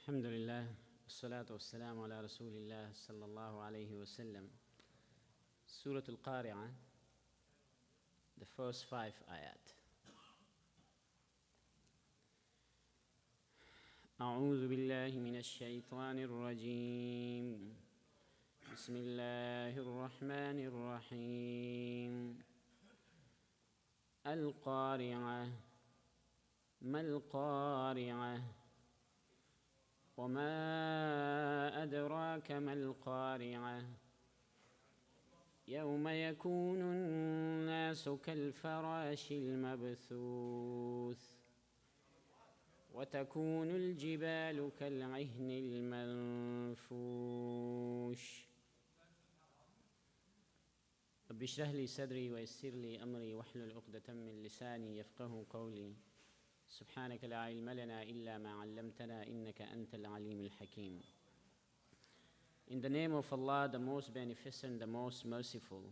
Alhamdulillah, wassalatu wassalamu ala Rasulillah sallallahu alayhi wasallam. Surah Al-Qari'ah, the first 5 ayat. أعوذ بالله من الشيطان الرجيم. بسم الله الرحمن الرحيم. القارعة ما القارعة وما أدراك ما القارعة يوم يكون الناس كالفراش المبثوث وتكون الجبال كالعهن المنفوش رب اشرح لي صدري ويسر لي أمري واحلل عقدة من لساني يفقه قولي سبحانك لا علم لنا إلا ما علمتنا إنك أنت العليم الحكيم. In the name of Allah, the most beneficent, the most merciful.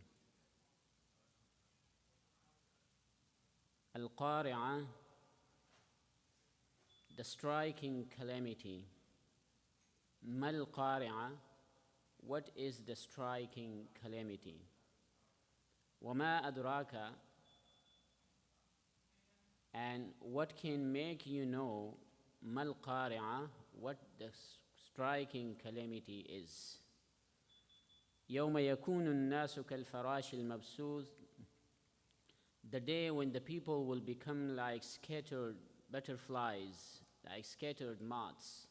Al-Qari'ah, the striking calamity. Mal Qari'ah, what is the striking calamity? Wama adraka, and what can make you know mal qari'ah, what the striking calamity is. Yawma yakunu an-nasu kal-farash al-mabsuth, the day when the people will become like scattered butterflies, like scattered moths.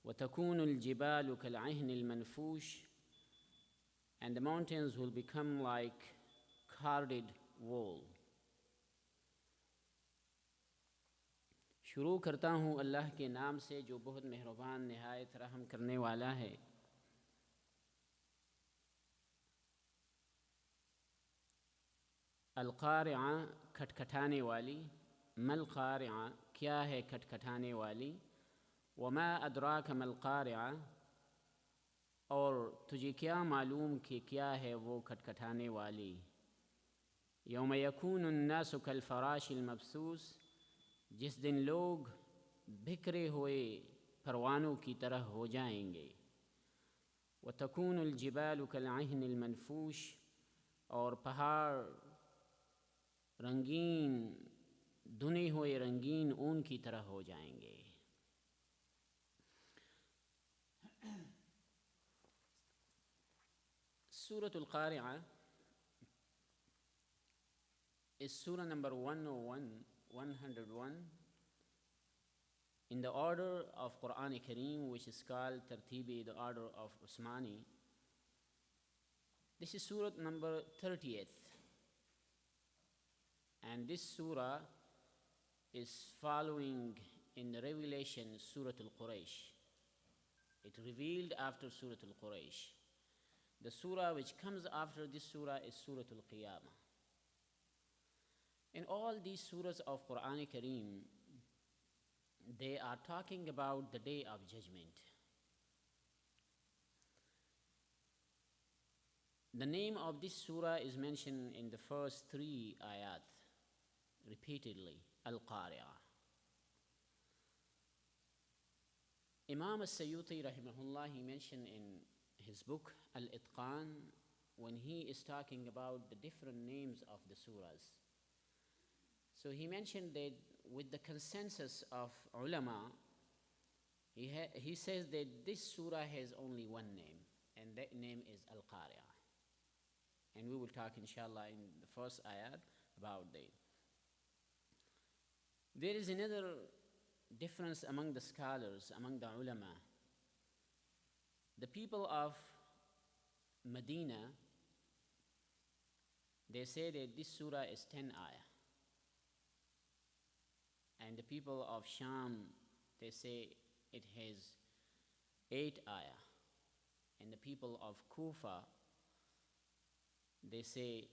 Wa takunu al-jibalu kal-'ihn al-manfush, and the mountains will become like carded wool. शुरू करता हूँ अल्लाह के नाम से जो बहुत मेहरबान निहायत रहम करने वाला है। अल-क़ारिआ, खटखटाने वाली। मल क़ारिआ, क्या है खटखटाने वाली। वमा अदराक मल क़ारिआ, और तुझे क्या मालूम कि क्या है वो खटखटाने वाली। यौम यकूनु अन्नासु कल फ़राशिल मबसूस, जिस दिन लोग बिखरे हुए परवानों की तरह हो जाएंगे। व तकूनुल जिबालु कल-'इह्निल मनफूश, और पहाड़ रंगीन धुने हुए रंगीन ऊन की तरह हो जाएंगे। सूरतुल क़ारिआ is surah number 101 in the order of Qur'ān Kareem, which is called Tartibi, the order of Usmani. This is surah number 30th, and this surah is following in the revelation Surah Al-Quraysh. It revealed after Surah Al-Quraysh. The surah which comes after this surah is Surah Al-Qiyamah. In all these surahs of Qur'ān Kareem, they are talking about the day of judgment. The name of this surah is mentioned in the first 3 ayat repeatedly, Al-Qari'ah. Imam As-Sayyuti rahimahullah, he mentioned in his book Al-Itqān, when he is talking about the different names of the surahs. So he mentioned that with the consensus of ulama, he says that this surah has only one name, and that name is Al-Qari'ah. And we will talk inshallah in the first ayat about that. There is another difference among the scholars, among the ulama. The people of Medina, they say that this surah is 10 ayah. And the people of Sham, they say it has 8 ayah. And the people of Kufa, they say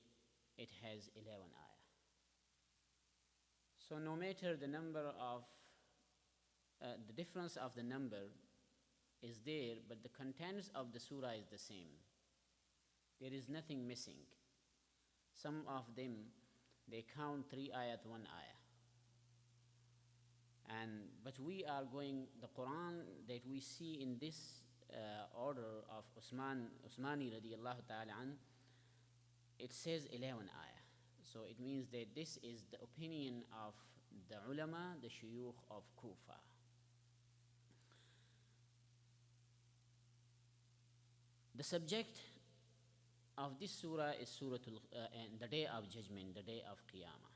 it has 11 ayah. So no matter the number of, the difference of the number is there, but the contents of the surah is the same. There is nothing missing. Some of them, they count 3 ayat, 1 ayah. But we are going, the Qur'an that we see in this order of Usmani radiallahu ta'ala an, it says 11 ayah. So it means that this is the opinion of the ulama, the shuyukh of Kufa. The subject of this surah is the day of judgment, the day of Qiyamah.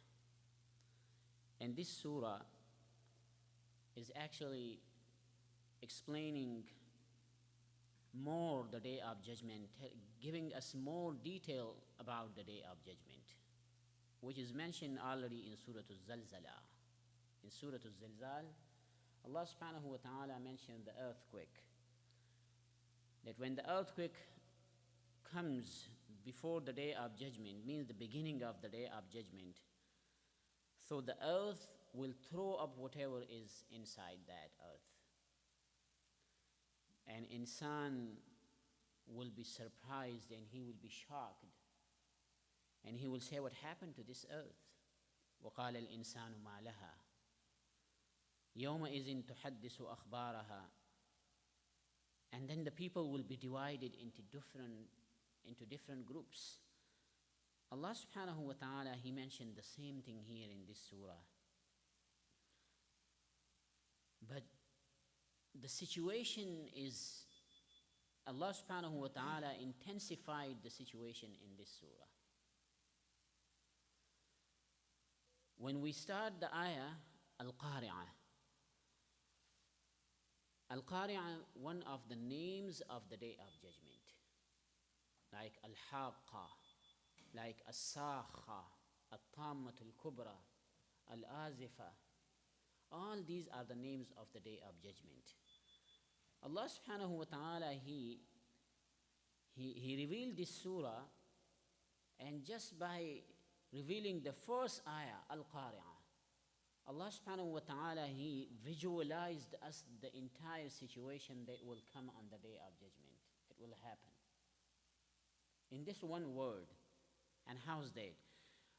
And this surah is actually explaining more the day of judgment, giving us more detail about the day of judgment, which is mentioned already in Surah Al-Zalzala. In Surah Al-Zalzal, Allah subhanahu wa ta'ala mentioned the earthquake. That when the earthquake comes before the day of judgment, means the beginning of the day of judgment, so the earth will throw up whatever is inside that earth. And insan will be surprised and he will be shocked. And he will say, what happened to this earth? وَقَالَ الْإِنسَانُ مَا لَهَا يَوْمَئِذٍ تُحَدِّثُ أَخْبَارَهَا. And then the people will be divided into different groups. Allah subhanahu wa ta'ala, He mentioned the same thing here in this surah. But the situation is, Allah subhanahu wa ta'ala intensified the situation in this surah. When we start the ayah, Al-Qari'ah. Al-Qari'ah, one of the names of the day of judgment. Like Al-Haqqa, like As-Sakha, At-Tammatul Kubra, Al-Azifa. All these are the names of the day of judgment. Allah subhanahu wa ta'ala, He revealed this surah, and just by revealing the first ayah, Al-Qari'ah, Allah subhanahu wa ta'ala, He visualized us the entire situation that will come on the day of judgment. It will happen in this one word. And how's that?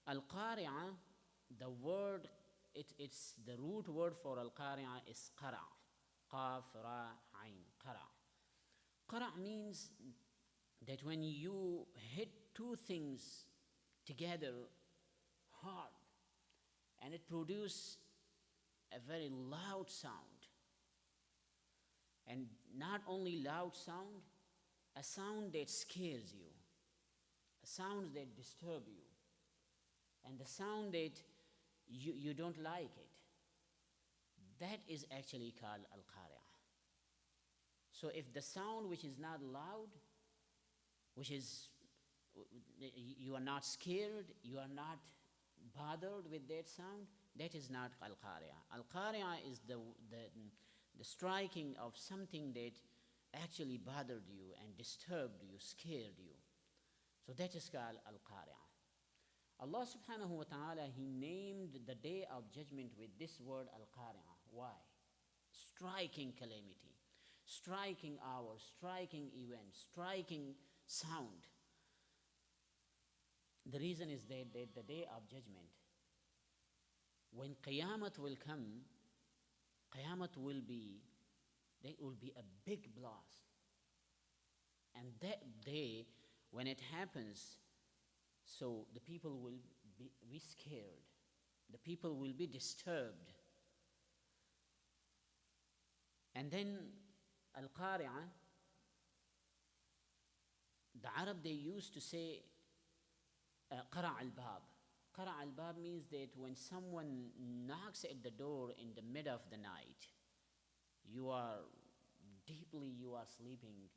Al-Qari'ah, the word, it's the root word for Al-Qari'ah is Qara'. Qaf, Ra, Ain, Qara'. Qara' means that when you hit two things together hard, and it produces a very loud sound. And not only loud sound, a sound that scares you, a sound that disturbs you, and the sound that you don't like it. That is actually called Al-Qari'ah. So if the sound which is not loud, which is, you are not scared, you are not bothered with that sound, that is not Al-Qari'ah. Al-Qari'ah is the striking of something that actually bothered you and disturbed you, scared you. So that is called Al-Qari'ah. Allah subhanahu wa ta'ala, He named the day of judgment with this word Al-Qari'ah. Why? Striking calamity, striking hour, striking event, striking sound. The reason is that the day of judgment, when Qiyamah will come, Qiyamah will be a big blast. And that day, when it happens, so the people will be scared. The people will be disturbed. And then Al-Qari'ah, the Arab, they used to say, Qara' al-Bab. Qara' al-Bab means that when someone knocks at the door in the mid of the night, you are sleeping,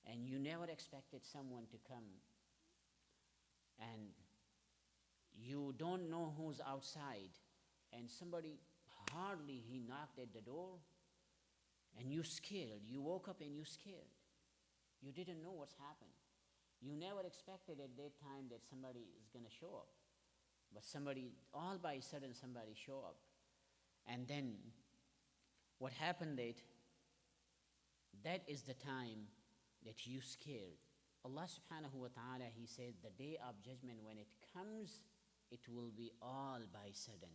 and you never expected someone to come, and you don't know who's outside, and somebody hardly he knocked at the door, and you scared. You woke up and you scared. You didn't know what's happened. You never expected at that time that somebody is going to show up. But somebody, all by a sudden, somebody show up. And then what happened that is the time that you scared. Allah subhanahu wa ta'ala, He said the day of judgment, when it comes, it will be all by sudden.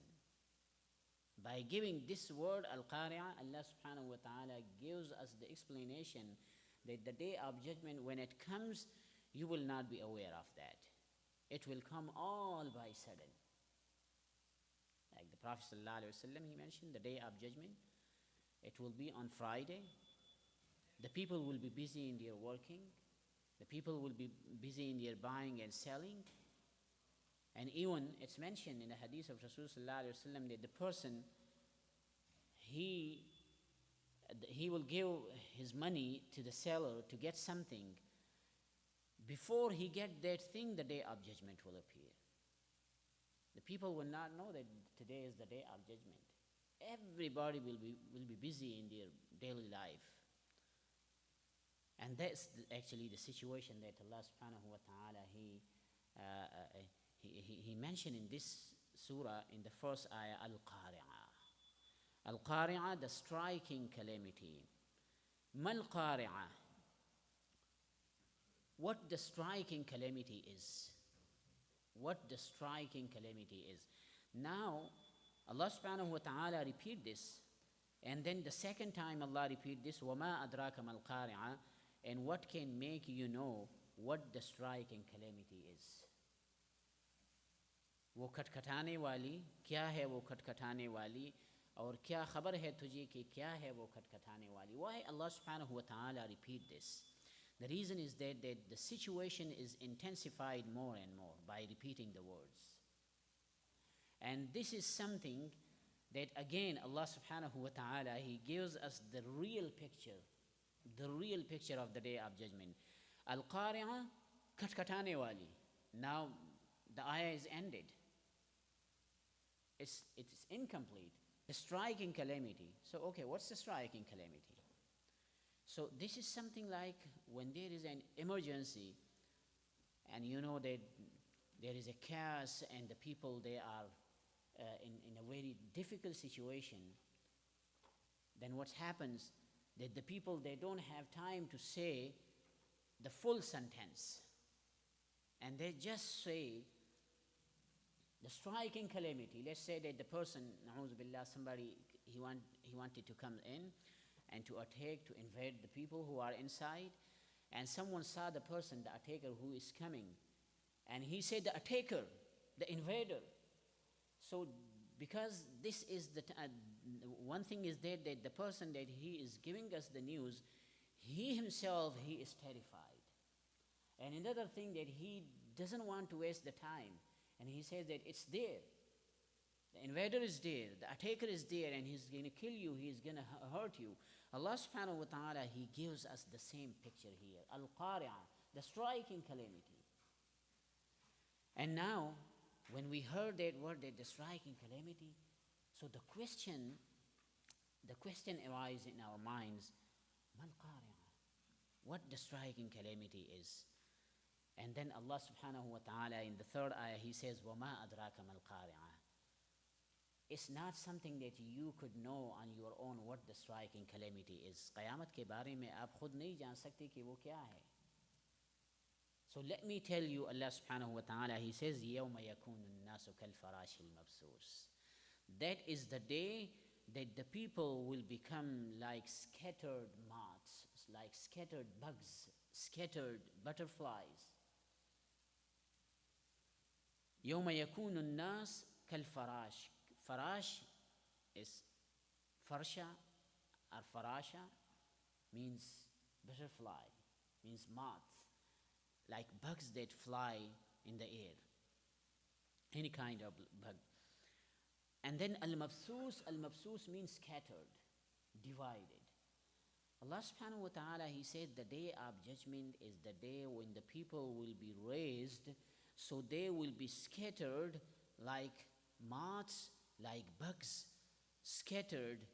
By giving this word Al-Qari'ah, Allah subhanahu wa ta'ala gives us the explanation that the day of judgment, when it comes, you will not be aware of that. It will come all by sudden. Like the Prophet sallallahu alaihi wasallam, he mentioned the day of judgment, it will be on Friday. The people will be busy in their working. The people will be busy in their buying and selling. And even it's mentioned in the hadith of Rasul sallallahu alaihi wasallam that the person, he will give his money to the seller to get something. Before he get that thing, the day of judgment will appear. The people will not know that today is the day of judgment. Everybody will be busy in their daily life. And that's actually the situation that Allah subhanahu wa ta'ala, he mentioned in this surah, in the first ayah, Al-Qari'ah. Al-Qari'ah, the striking calamity. Mal-Qari'ah. What the striking calamity is. What the striking calamity is. Now, Allah subhanahu wa ta'ala repeat this. And then the second time Allah repeat this, وَمَا أَدْرَاكَ مَا الْقَارِعَةِ. And what can make you know what the striking calamity is. वो खटखटाने वाली क्या है, वो खटखटाने वाली, और क्या खबर है तुझे कि क्या है वो खटखटाने वाली. Why Allah subhanahu wa ta'ala repeat this? The reason is that the situation is intensified more and more by repeating the words. And this is something that again Allah subhanahu wa ta'ala, he gives us the real picture of the day of judgment. Al-Qari'ah, katkatane wali. Now the ayah is ended. It's incomplete. The striking calamity. So okay, what's the striking calamity? So this is something like when there is an emergency and you know that there is a chaos and the people, they are in a very difficult situation, then what happens, that the people, they don't have time to say the full sentence. And they just say the striking calamity. Let's say that the person, na'udhu billah, somebody, he wanted to come in and to attack, to invade the people who are inside. And someone saw the person, the attacker who is coming. And he said, the attacker, the invader. So because this is the one thing is that the person that he is giving us the news, he himself, he is terrified. And another thing that he doesn't want to waste the time. And he says that it's there. The invader is there, the attacker is there, and he's going to kill you, he's going to hurt you. Allah subhanahu wa ta'ala, he gives us the same picture here. Al-Qari'ah, the striking calamity. And now, when we heard that word, that the striking calamity, so the question arises in our minds, Mal-Qari'ah, what the striking calamity is. And then Allah subhanahu wa ta'ala in the third ayah, he says, وَمَا أَدْرَاكَ مَا الْقَارِعَةِ. It's not something that you could know on your own what the striking calamity is. Qayamat ke baare mein aap khud nahi jaan sakte ki wo kya hai. So let me tell you, Allah subhanahu wa ta'ala, he says, يَوْمَ يَكُونُ النَّاسُ كَالْفَرَاشِ الْمَبْثُوثِ. That is the day that the people will become like scattered moths, like scattered bugs, scattered butterflies. يَوْمَ يَكُونُ النَّاسُ كَالْفَرَاشِ. Farash is farsha or farasha, means butterfly, means moth, like bugs that fly in the air, any kind of bug. And then al-mabthus means scattered, divided. Allah subhanahu wa ta'ala, he said the day of judgment is the day when the people will be raised, so they will be scattered like moths, like bugs scattered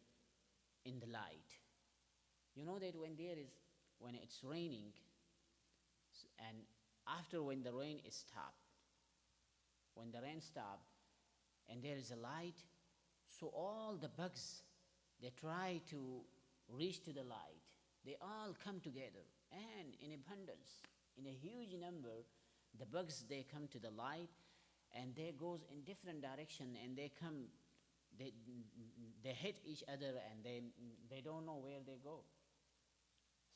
in the light. You know that when it's raining, and after when the rain is stopped, when the rain stopped and there is a light, so all the bugs, they try to reach to the light. They all come together and in abundance, in a huge number, the bugs, they come to the light. And they goes in different direction and they come they, they hit each other and they don't know where they go.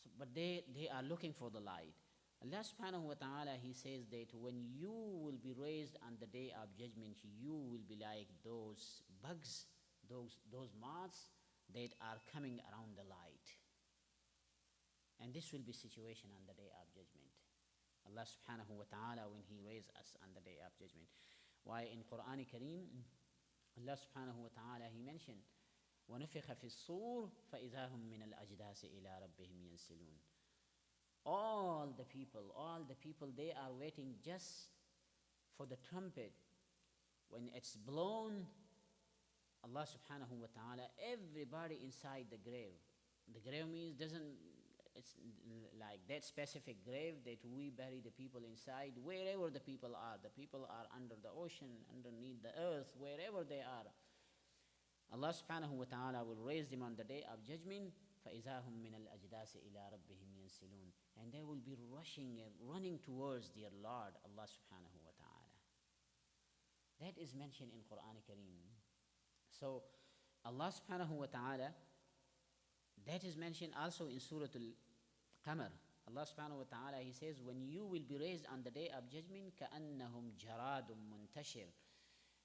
So, but they are looking for the light. Allah subhanahu wa ta'ala, He says that when you will be raised on the day of judgment, you will be like those bugs, those moths that are coming around the light. And this will be situation on the day of judgment. Allah subhanahu wa ta'ala, when He raised us on the day of judgment. Why in Qur'ān Kareem, Allah subhanahu wa ta'ala, He mentioned, وَنُفِخَ فِي الصُّورِ فَإِذَا هُمْ مِنَ الْأَجْدَاثِ إِلَىٰ رَبِّهِمْ يَنْسِلُونَ. All the people, they are waiting just for the trumpet. When it's blown, Allah subhanahu wa ta'ala, everybody inside the grave. The grave means it's like that specific grave that we bury the people inside, wherever the people are. The people are under the ocean, underneath the earth, wherever they are. Allah subhanahu wa ta'ala will raise them on the day of judgment. فَإِذَا هُمْ مِنَ الْأَجْدَاثِ إِلَىٰ رَبِّهِمْ يَنْسِلُونَ. And they will be rushing and running towards their Lord, Allah subhanahu wa ta'ala. That is mentioned in Qur'ān Kareem. So Allah subhanahu wa ta'ala, that is mentioned also in Surah Al-Qamar. Allah subhanahu wa ta'ala, He says, when you will be raised on the day of judgment, كَأَنَّهُمْ جَرَادٌ مُنْتَشِرٌ.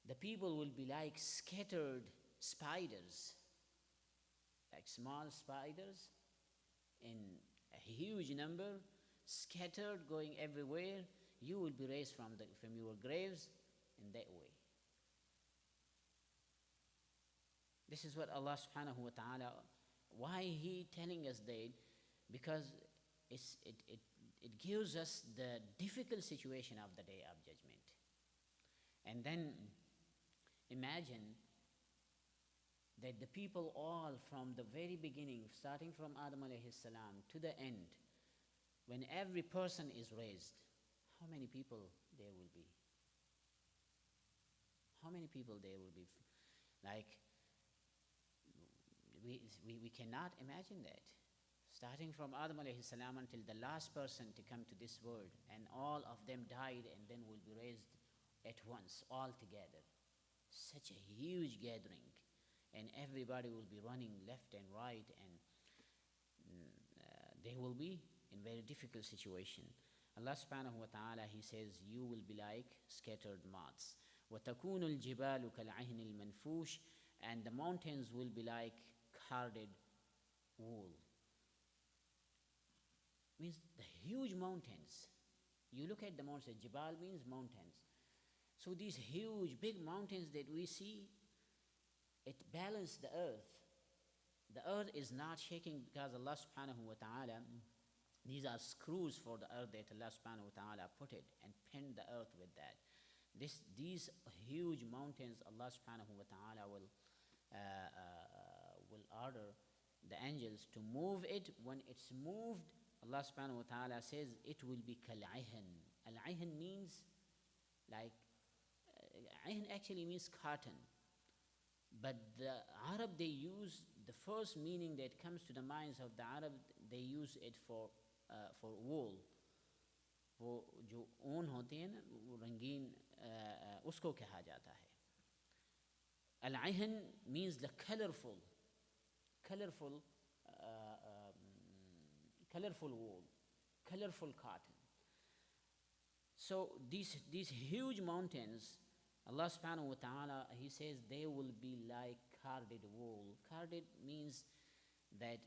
The people will be like scattered spiders, like small spiders in a huge number, scattered, going everywhere. You will be raised from your graves in that way. This is what Allah subhanahu wa ta'ala, why He telling us that? Because it gives us the difficult situation of the day of judgment. And then imagine that the people all from the very beginning, starting from Adam alayhi salam to the end, when every person is raised, how many people there will be? How many people there will be? Like, we cannot imagine that. Starting from Adam alayhi salam until the last person to come to this world, and all of them died and then will be raised at once, all together. Such a huge gathering. And everybody will be running left and right, and they will be in very difficult situation. Allah subhanahu wa ta'ala, He says, you will be like scattered moths. وَتَكُونُ الْجِبَالُ كَالْعِهْنِ الْمَنْفُوشِ. And the mountains will be like carded wool. Means the huge mountains. You look at the mountains, Jibal means mountains. So these huge, big mountains that we see, it balances the earth. The earth is not shaking because Allah subhanahu wa ta'ala, these are screws for the earth that Allah subhanahu wa ta'ala put it and pinned the earth with that. These huge mountains, Allah subhanahu wa ta'ala will order the angels to move it. When it's moved, Allah subhanahu wa ta'ala says it will be kal-'ihn. Al-'ihn means like, 'ihn actually means cotton. But the Arab, they use, the first meaning that comes to the minds of the Arab, they use it for wool. वो जो ऊन होते हैं ना, वो रंगीन, उसको कहा जाता है. Al-'ihn means the colorful wool, colorful cotton. So these huge mountains, Allah subhanahu wa ta'ala, He says they will be like carded wool. Carded means that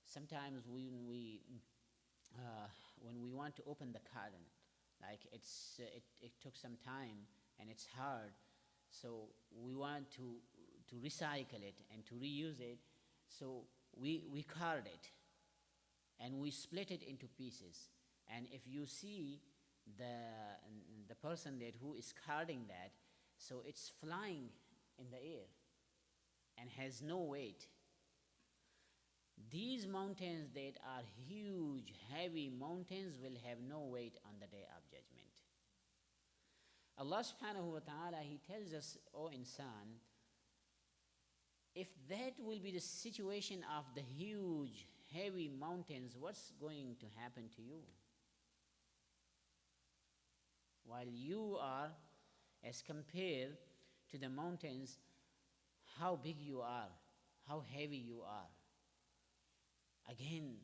sometimes when we want to open the carton, like it took some time and it's hard, so we want to recycle it and to reuse it, so we card it and we split it into pieces. And if you see the person who is carding that, so it's flying in the air and has no weight. These mountains that are huge, heavy mountains will have no weight on the day of judgment. Allah subhanahu wa ta'ala, He tells us, O insan, if that will be the situation of the huge, heavy mountains, what's going to happen to you? While you are, as compared to the mountains, how big you are, how heavy you are. Again,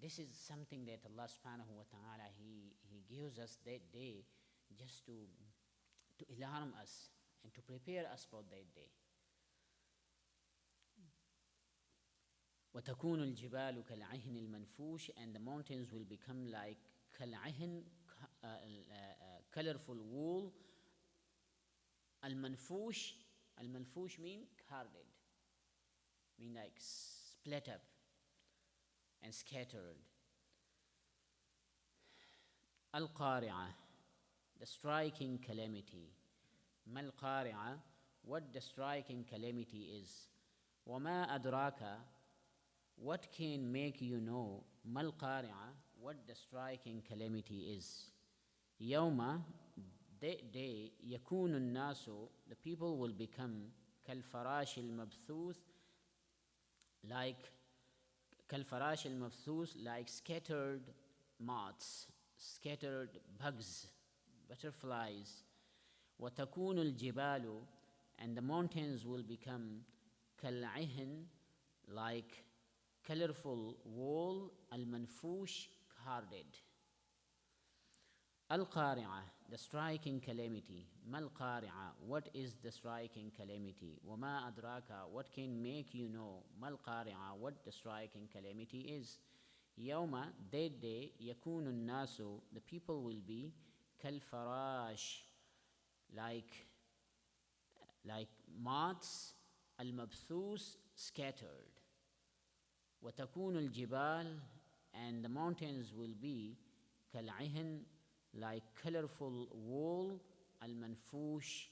this is something that Allah subhanahu wa ta'ala, He gives us that day just to alarm us and to prepare us for that day. وَتَكُونُ الْجِبَالُ كَالْعِهْنِ الْمَنْفُوشِ, and the mountains will become like كَالْعِهْن, colorful wool. Al-manfush, al-manfush mean carded, mean like split up and scattered. Al-Qari'ah, the striking calamity. Mal-Qari'ah, what the striking calamity is. وَمَا أَدْرَاكَ, what can make you know. Mal-Qari'ah, what the striking calamity is. Yawma, that day, يَكُونُ النَّاسُ, the people will become كَالْفَرَاشِ الْمَبْثُوثِ, like كَالْفَرَاشِ الْمَبْثُوث, like scattered moths, scattered bugs, butterflies. وَتَكُونُ الْجِبَالُ, and the mountains will become كَالْعِهْن, like colorful wool. Al-manfush, carded. Al-Qari'ah, the striking calamity. Mal-Qari'ah, what is the striking calamity. وَمَا أَدْرَاكَ, what can make you know. Mal-Qari'ah, what the striking calamity is. Yawma, that day, يَكُونُ النَّاسُ, the people will be كَالْفَرَاشِ, like moths. Al-mabthus, scattered. وَتَكُونُ الْجِبَالِ, and the mountains will be كَالْعِهْن, like colorful wool. Al-manfush,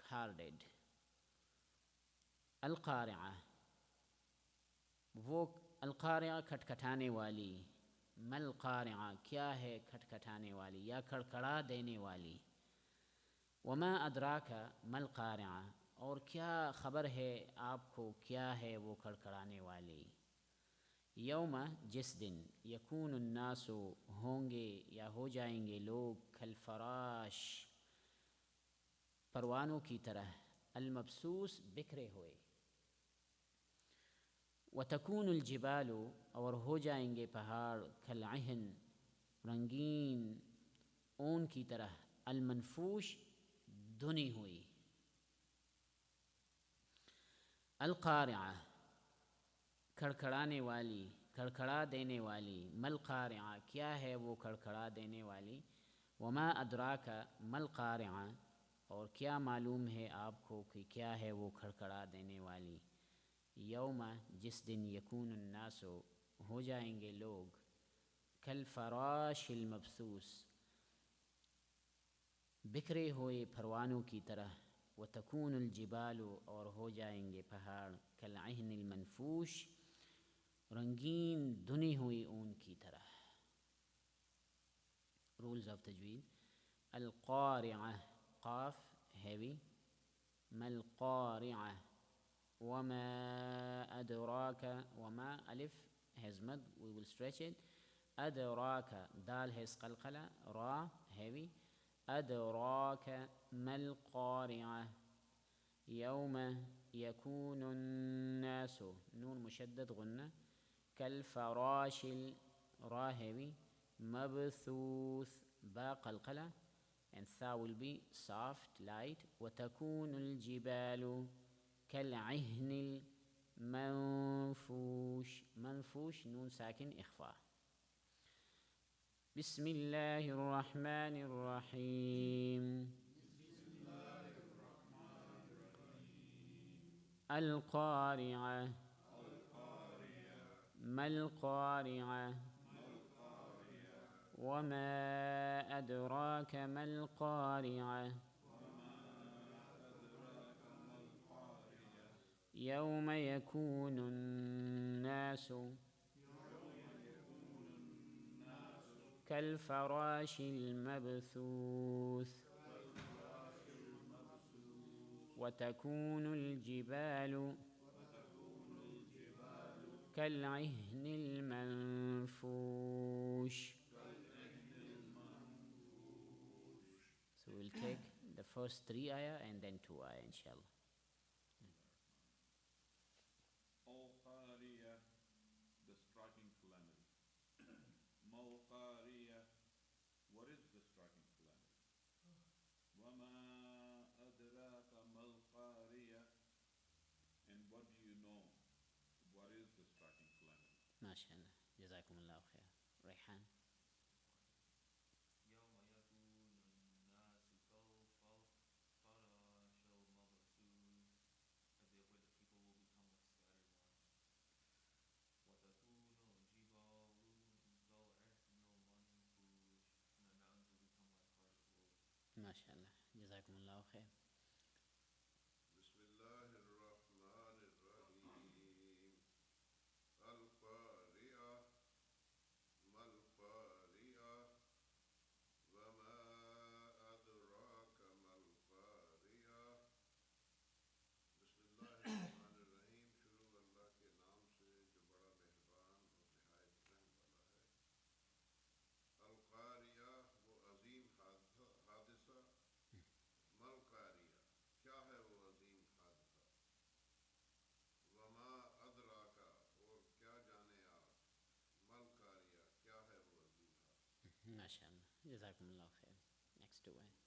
carded. Al-Qari'ah, वो Al-Qari'ah खटखटाने वाली. Mal-Qari'ah, क्या है खटखटाने वाली या खड़खड़ा देने वाली. वमा अदराका mal-Qari'ah, और क्या खबर है आपको क्या है वो खड़खड़ाने वाली. यौमा, जिस दिन. यकून उन्नासु, होंगे या हो जाएंगे लोग. कलफराश, परवानों की तरह. अलमबसूस, बिखरे हुए. वतकून अलजिबालु, और हो जाएंगे पहाड़. कलअहन, रंगीन ऊन की तरह. अलमनफूश, धुनी हुई. अलक़ारिअह, खड़खड़ाने वाली, खड़खड़ा देने वाली. मल-क़ारिअह, क्या है वो खड़खड़ा देने वाली. वमा अदराका मल-क़ारिअह, और क्या मालूम है आपको कि क्या है वो खड़खड़ा देने वाली. यौमा, जिस दिन. यकून अन्नासु, हो जाएंगे लोग. कल फराशिल मबसूस, बिखरे हुए परवानों की तरह. व तकून अलजिबालु, और हो जाएंगे पहाड़. कल अहनिल मनफूश, रंगीन धुनी हुई ऊन की तरह. रूल्स ऑफ तजवीद. अल-क़ारिअह, क़ाफ हैवी. मल-क़ारिअह. वमा अदराका, वमा अलिफ has mad, we will stretch it. अदराका, dal has qalqala. ra heavy. أدراك ما القارعة. يوم يكون الناس, نون مشدد غنة. كالفراش, را heavy. مبثوث, با قلقلة, and tha will be soft, light. وتكون الجبال كالعهن المنفوش. منفوش, نون ساكن إخفاء. بسم الله الرحمن الرحيم. القارعة. ما القارعة. وما أدراك ما القارعة. يوم يكون الناس كالفراش المبثوث. وتكون الجبال كالعهن المنفوش. So we'll take the first 3 ayah and then 2 ayah inshallah. MashaAllah. Jazakumullah khair. Rayhan. MashaAllah. Jazakumullah khair. MashaAllah. Jazakumullah khair. Next one.